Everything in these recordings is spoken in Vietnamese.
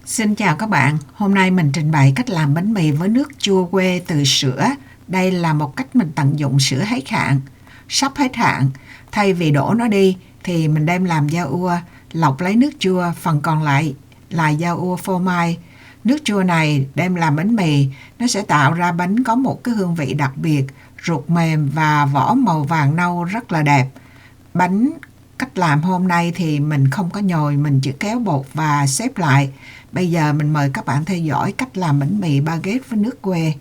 Xin chào các bạn, hôm nay mình trình bày cách làm bánh mì với nước chua quê từ sữa. Đây là một cách mình tận dụng sữa hết hạn, sắp hết hạn. Thay vì đổ nó đi thì mình đem làm yoghurt, lọc lấy nước chua, phần còn lại là yoghurt phô mai. Nước chua này đem làm bánh mì, nó sẽ tạo ra bánh có một cái hương vị đặc biệt, ruột mềm và vỏ màu vàng nâu rất là đẹp. Bánh cách làm hôm nay thì mình không có nhồi, mình chỉ kéo bột và xếp lại. Bây giờ mình mời các bạn theo dõi cách làm bánh mì baguette với nước quê.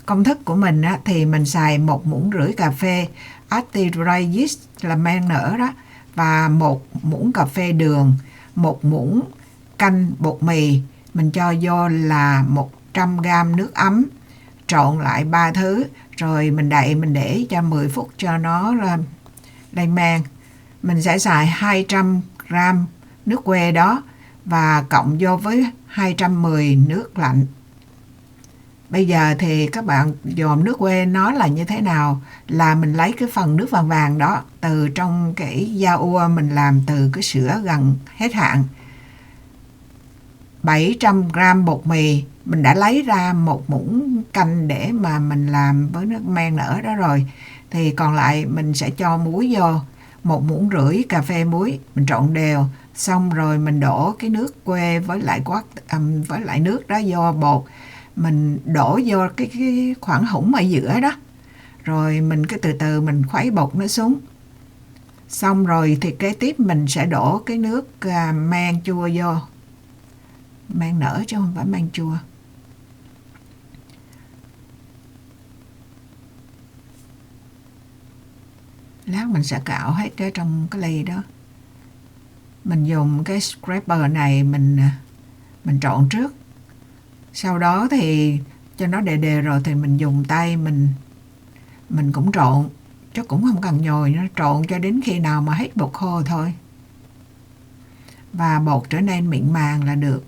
Công thức của mình thì mình xài 1,5 muỗng cà phê Ati Dry Yeast là men nở đó, và 1 muỗng cà phê đường, 1 muỗng canh bột mì. Mình cho vô là 100g nước ấm, trộn lại 3 thứ, rồi mình đậy mình để cho 10 phút cho nó lên men. Mình sẽ xài 200g nước quê đó và cộng vô với 210 nước lạnh. Bây giờ thì các bạn dòm nước quê nó là như thế nào, là mình lấy cái phần nước vàng vàng đó từ trong cái yoghurt mình làm từ cái sữa gần hết hạn. 700g bột mì mình đã lấy ra 1 muỗng canh để mà mình làm với nước men nở đó rồi, thì còn lại mình sẽ cho muối vô, 1,5 muỗng cà phê muối, mình trộn đều, xong rồi mình đổ cái nước quê với lại nước đó vô bột, mình đổ vô cái khoảng hũng ở giữa đó, rồi mình cứ từ từ mình khuấy bột nó xuống. Xong rồi thì kế tiếp mình sẽ đổ cái nước men chua vô, men nở chứ không phải men chua. Lát mình sẽ cạo hết ở trong cái ly đó. Mình dùng cái scraper này mình trộn trước. Sau đó thì cho nó đều đều rồi thì mình dùng tay mình cũng trộn, chứ cũng không cần nhồi, nó trộn cho đến khi nào mà hết bột khô thôi. Và bột trở nên mịn màng là được.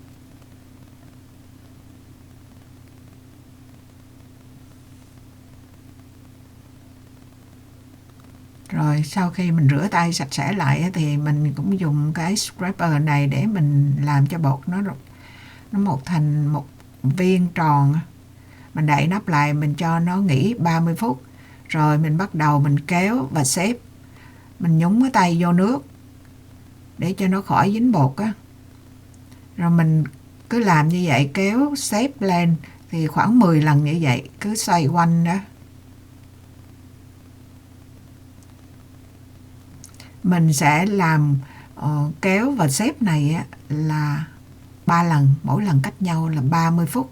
Rồi sau khi mình rửa tay sạch sẽ lại thì mình cũng dùng cái scraper này để mình làm cho bột nó thành một viên tròn. Mình đậy nắp lại, mình cho nó nghỉ 30 phút. Rồi mình bắt đầu mình kéo và xếp. Mình nhúng cái tay vô nước để cho nó khỏi dính bột á. Rồi mình cứ làm như vậy, kéo xếp lên thì khoảng 10 lần như vậy, cứ xoay quanh đó. Mình sẽ làm kéo và xếp này là 3 lần, mỗi lần cách nhau là 30 phút.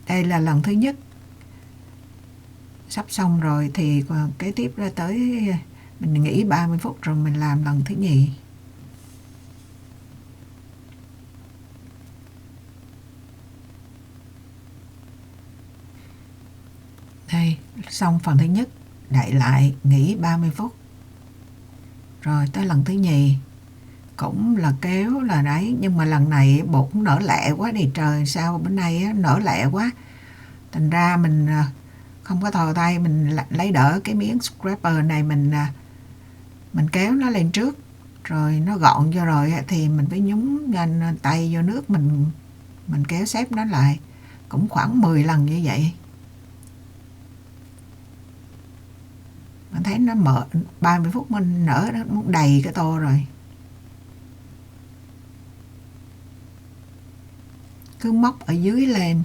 Đây là lần thứ nhất. Sắp xong rồi thì kế tiếp ra tới mình nghỉ 30 phút rồi mình làm lần thứ nhì. Đây, xong phần thứ nhất, đậy lại, nghỉ 30 phút. Rồi tới lần thứ nhì, cũng là kéo là đấy, nhưng mà lần này bột nở lẹ quá đi trời, sao bữa nay nở lẹ quá. Thành ra mình không có thò tay, mình lấy đỡ cái miếng scraper này, mình kéo nó lên trước, rồi nó gọn vô rồi thì mình phải nhúng nhanh tay vô nước, mình kéo xếp nó lại, cũng khoảng 10 lần như vậy. Mình thấy nó mở 30 phút mình nở nó muốn đầy cái tô rồi. Cứ móc ở dưới lên.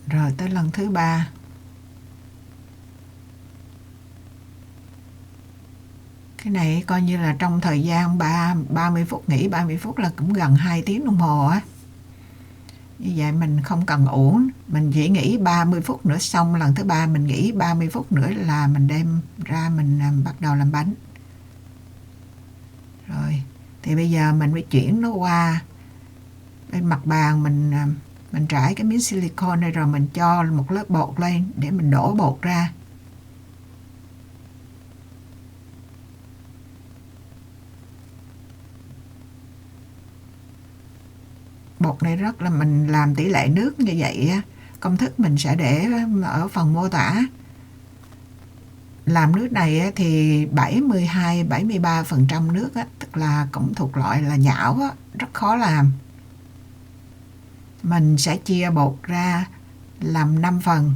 Rồi tới lần thứ 3. Cái này coi như là trong thời gian 30 phút, nghỉ 30 phút là cũng gần 2 tiếng đồng hồ á. Như vậy mình không cần uổng, mình chỉ nghỉ 30 phút nữa, xong lần thứ 3 mình nghỉ 30 phút nữa là mình đem ra mình bắt đầu làm bánh. Rồi Thì bây giờ mình phải chuyển nó qua bên mặt bàn, mình trải cái miếng silicone này rồi mình cho một lớp bột lên để mình đổ bột ra. Bột này rất là, mình làm tỷ lệ nước như vậy á, công thức mình sẽ để ở phần mô tả. Làm nước này thì 72-73% nước á, tức là cũng thuộc loại là nhão á, rất khó làm. Mình sẽ chia bột ra làm 5 phần,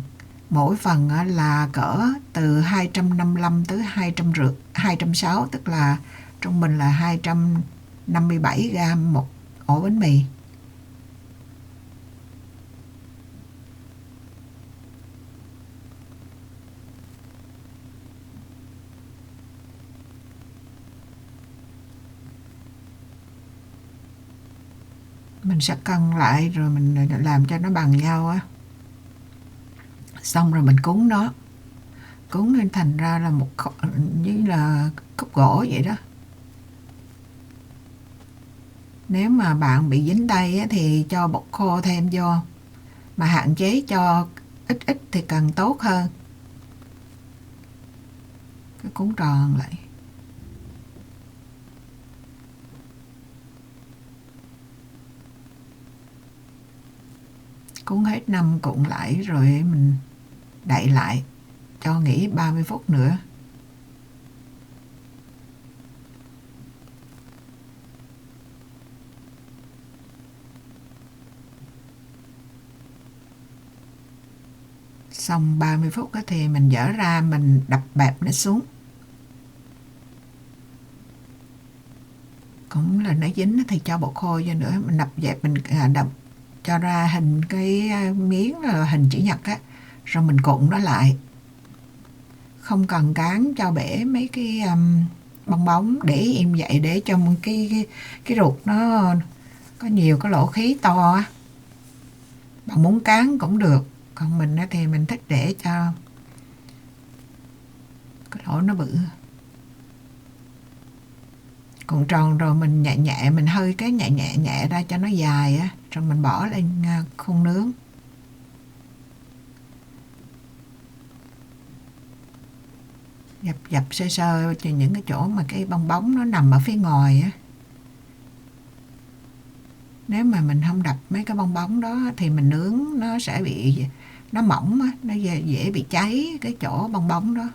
mỗi phần là cỡ từ 255 tới 260, tức là trung bình là 257 gram một ổ bánh mì. Mình sẽ cân lại rồi mình làm cho nó bằng nhau á. Xong rồi mình cuốn nó, cuốn nên thành ra là một như là khúc gỗ vậy đó. Nếu mà bạn bị dính tay á, thì cho bột khô thêm vô, mà hạn chế cho ít ít thì càng tốt hơn. Cái cuốn tròn lại. Cuốn hết 5 cuộn lại rồi mình đậy lại cho nghỉ 30 phút nữa. Xong 30 phút thì mình dở ra, mình đập bẹp nó xuống. Cũng là nó dính thì cho bột khô vô nữa, mình đập dẹp, mình đập cho ra hình cái miếng hình chữ nhật á, rồi mình cuộn nó lại. Không cần cán cho bể mấy cái bong bóng, để im vậy để cho cái ruột nó có nhiều cái lỗ khí to á. Bạn muốn cán cũng được, còn mình thì mình thích để cho cái lỗ nó bự. Cuộn tròn rồi mình nhẹ nhẹ, mình hơi cái nhẹ ra cho nó dài á, rồi mình bỏ lên khuôn nướng. Dập sơ sơ cho những cái chỗ mà cái bong bóng nó nằm ở phía ngoài á. Nếu mà mình không đập mấy cái bong bóng đó thì mình nướng nó sẽ bị, nó mỏng á, nó dễ bị cháy cái chỗ bong bóng đó.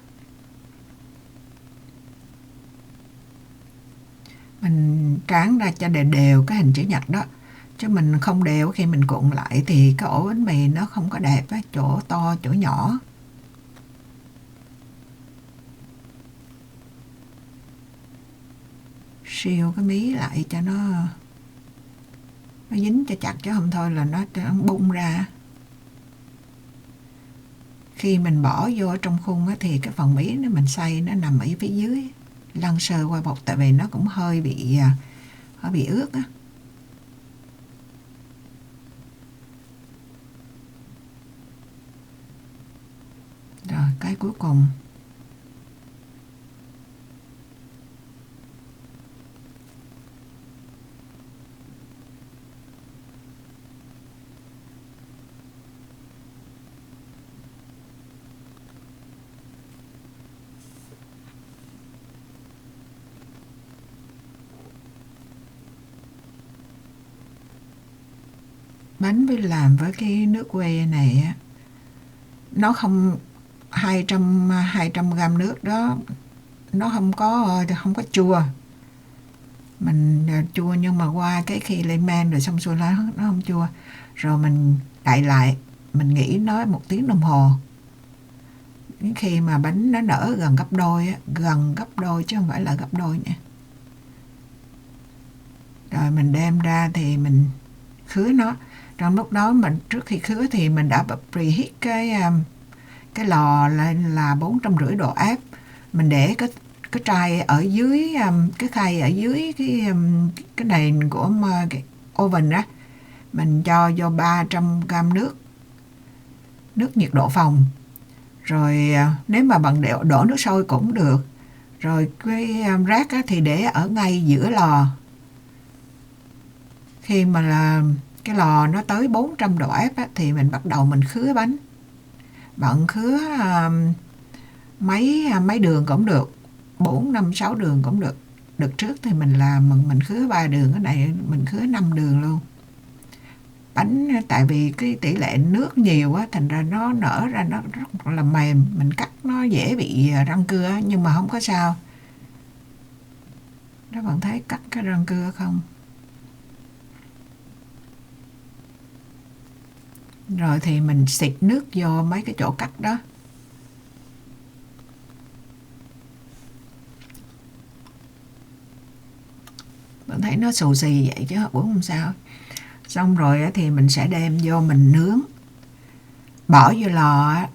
Mình tráng ra cho đều đều cái hình chữ nhật đó, chứ mình không đều khi mình cuộn lại thì cái ổ bánh mì nó không có đẹp á, chỗ to chỗ nhỏ. Siêu cái mí lại cho nó dính cho chặt, chứ không thôi là nó bung ra. Khi mình bỏ vô trong khung á, thì cái phần mí nó mình xay nó nằm ở phía dưới, lăn sơ qua bột, tại vì nó cũng hơi bị ướt á. Rồi cái cuối cùng bánh với làm với cái nước quê này á, nó không 200 gram nước đó, nó không có chua. Mình chua nhưng mà qua cái khi lên men rồi xong xuôi nó không chua. Rồi mình đậy lại, mình nghỉ nó 1 tiếng đồng hồ. Đến khi mà bánh nó nở gần gấp đôi á, gần gấp đôi chứ không phải là gấp đôi nha. Rồi mình đem ra thì mình khứa nó. Trong lúc đó mình trước khi khứa thì mình đã preheat cái lò lên là 450 độ áp. Mình để cái tray ở dưới, cái khay ở dưới cái nền của cái oven á, mình cho vô 300 gram nước nhiệt độ phòng. Rồi nếu mà bạn đổ nước sôi cũng được. Rồi cái rác á, thì để ở ngay giữa lò, Khi mà là cái lò nó tới 400 độ ép á, thì mình bắt đầu mình khứa bánh. Bạn khứa mấy đường cũng được, 4, 5, 6 đường cũng được. Đợt trước thì mình làm mình khứa 3 đường, cái này mình khứa 5 đường luôn. Bánh tại vì cái tỷ lệ nước nhiều á, thành ra nó nở ra nó rất là mềm, mình cắt nó dễ bị răng cưa nhưng mà không có sao. Đó, bạn thấy cắt cái răng cưa không? Rồi thì mình xịt nước vô mấy cái chỗ cắt đó. Bạn thấy nó xù xì vậy chứ cũng không sao. Xong rồi thì mình sẽ đem vô mình nướng. Bỏ vô lò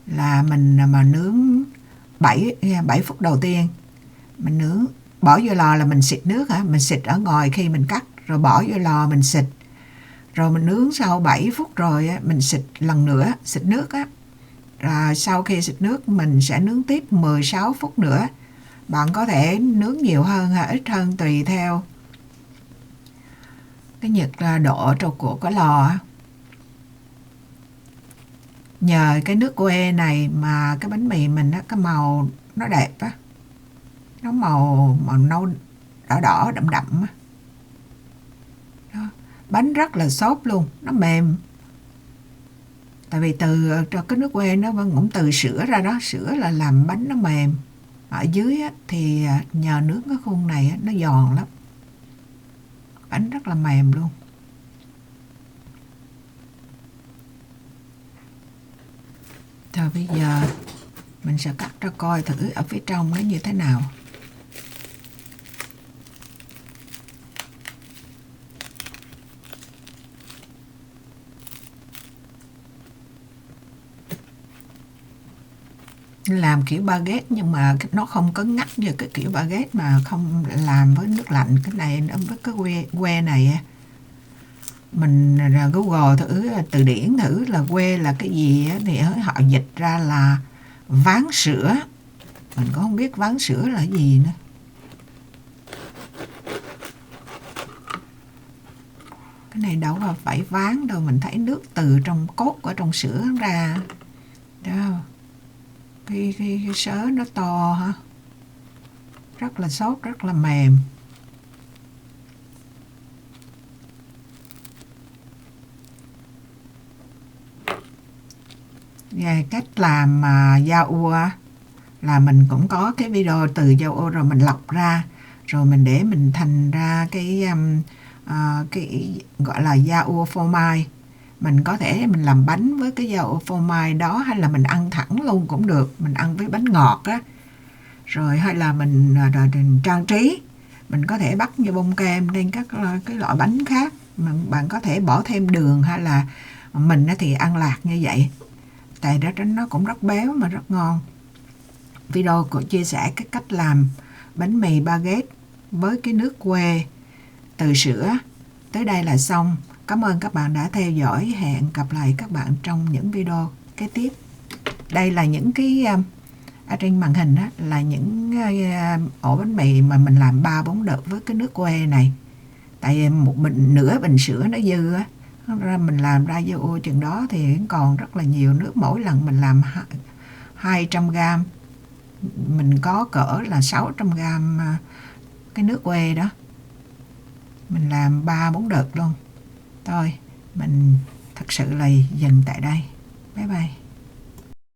là mình mà nướng 7 phút đầu tiên. Mình nướng, bỏ vô lò là mình xịt nước hả? Mình xịt ở ngoài khi mình cắt, rồi bỏ vô lò mình xịt. Rồi mình nướng sau 7 phút rồi mình xịt lần nữa, xịt nước á. Rồi sau khi xịt nước mình sẽ nướng tiếp 16 phút nữa. Bạn có thể nướng nhiều hơn hay ít hơn tùy theo cái nhiệt độ của cái lò. Nhờ cái nước que này mà cái bánh mì mình á, cái màu nó đẹp á. Nó màu nâu đỏ đỏ đậm đậm á. Đó. Bánh rất là xốp luôn, nó mềm. Tại vì từ cái nước que nó cũng từ sữa ra đó, sữa là làm bánh nó mềm. Ở dưới á, thì nhờ nướng cái khuôn này á, nó giòn lắm. Bánh rất là mềm luôn. Thôi bây giờ mình sẽ cắt ra coi thử ở phía trong nó như thế nào. Làm kiểu baguette nhưng mà nó không cứng ngắc như cái kiểu baguette mà không làm với nước lạnh. Cái này với cái que này mình Google thử, từ điển thử là que là cái gì thì họ dịch ra là ván sữa. Mình cũng không biết ván sữa là gì nữa. Cái này đâu có phải ván đâu, mình thấy nước từ trong cốt ở trong sữa ra. Đó. Cái sớ nó to hả? Rất là xốp, rất là mềm. Về cách làm yaourt là mình cũng có cái video từ yaourt rồi mình lọc ra, rồi mình để mình thành ra cái gọi là yaourt phô mai. Mình có thể mình làm bánh với cái yaourt phô mai đó, hay là mình ăn thẳng luôn cũng được, mình ăn với bánh ngọt á. Rồi hay là mình trang trí, mình có thể bắt như bông kem lên các cái loại bánh khác. Bạn có thể bỏ thêm đường, hay là mình thì ăn lạc như vậy. Tại đó nó cũng rất béo mà rất ngon. Video của chia sẻ cái cách làm bánh mì baguette với cái nước que từ sữa tới đây là xong. Cảm ơn các bạn đã theo dõi. Hẹn gặp lại các bạn trong những video kế tiếp. Đây là những cái ở trên màn hình đó, là những ổ bánh mì mà mình làm 3-4 đợt với cái nước que này. Tại vì nửa bình sữa nó dư á, mình làm ra vô chừng đó thì còn rất là nhiều nước. Mỗi lần mình làm 200g, mình có cỡ là 600g cái nước que đó. Mình làm 3-4 đợt luôn. Thôi mình thật sự là dừng tại đây. Bye bye.